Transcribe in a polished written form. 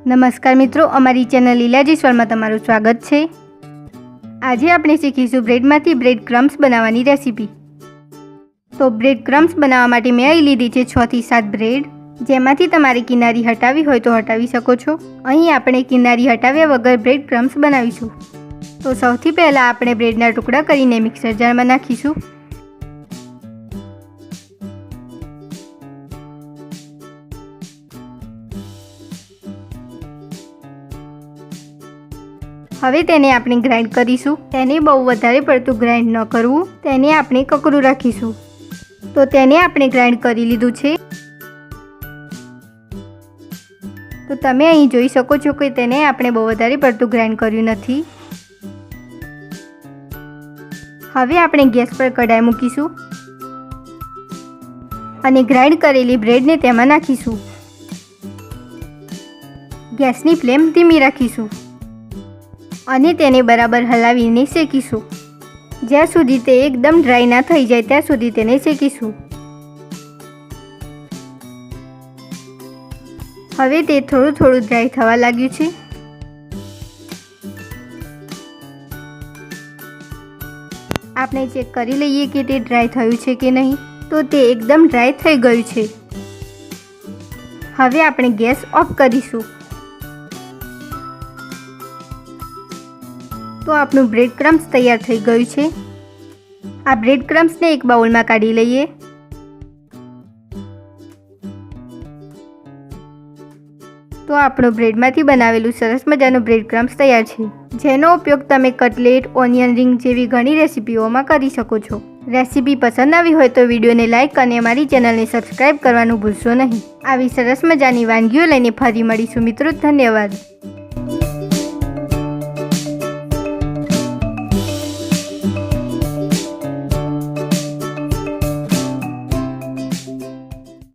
નમસ્કાર મિત્રો, અમારી ચેનલ લીલા જાયસ્વાલમાં તમારું સ્વાગત છે। આજે આપણે શીખીશું બ્રેડમાંથી બ્રેડ ક્રમ્સ બનાવવાની રેસીપી। તો બ્રેડ ક્રમ્સ બનાવવા માટે મેં અહીં લીધી છે 6 થી 7 બ્રેડ, જેમાંથી તમારે કિનારી હટાવી હોય તો હટાવી શકો છો। અહીં આપણે કિનારી હટાવ્યા વગર બ્રેડ ક્રમ્સ બનાવીશું। તો સૌથી પહેલાં આપણે બ્રેડના ટુકડા કરીને મિક્સર જારમાં નાખીશું। હવે તેને આપણે ગ્રાઇન્ડ કરીશું। તેને બહુ વધારે પડતું ગ્રાઇન્ડ ન કરવું, તેને આપણે કકરું રાખીશું। તો તેને આપણે ગ્રાઇન્ડ કરી લીધું છે। તો તમે અહીં જોઈ શકો છો કે તેને આપણે બહુ વધારે પડતું ગ્રાઇન્ડ કર્યું નથી। હવે આપણે ગેસ પર કઢાઈ મૂકીશું અને ગ્રાઇન્ડ કરેલી બ્રેડને તેમાં નાખીશું। ગેસની ફ્લેમ ધીમી રાખીશું અને તેને બરાબર હલાવીને શેકીશું। જ્યાં સુધી તે એકદમ ડ્રાય ના થઈ જાય ત્યાં સુધી તેને શેકીશું। હવે તે થોડું થોડું ડ્રાય થવા લાગ્યું છે। આપણે ચેક કરી લઈએ કે તે ડ્રાય થયું છે કે નહીં। તો તે એકદમ ડ્રાય થઈ ગયું છે। હવે આપણે ગેસ ઓફ કરીશું। તો આપણું બ્રેડ ક્રમ્સ તૈયાર થઈ ગયું છે। આ બ્રેડ ક્રમ્સને એક બાઉલમાં કાઢી લઈએ। તો આપણું બ્રેડમાંથી બનાવેલું સરસ મજાનું બ્રેડ ક્રમ્સ તૈયાર છે, જેનો ઉપયોગ તમે કટલેટ, ઓનિયન રિંગ જેવી ઘણી રેસીપીઓમાં કરી શકો છો। રેસીપી પસંદ આવી હોય તો વિડીયોને લાઇક અને અમારી ચેનલને સબસ્ક્રાઇબ કરવાનું ભૂલશો નહીં। આવી સરસ મજાની વાનગીઓ લઈને ફરી મળીશું મિત્રો। ધન્યવાદ।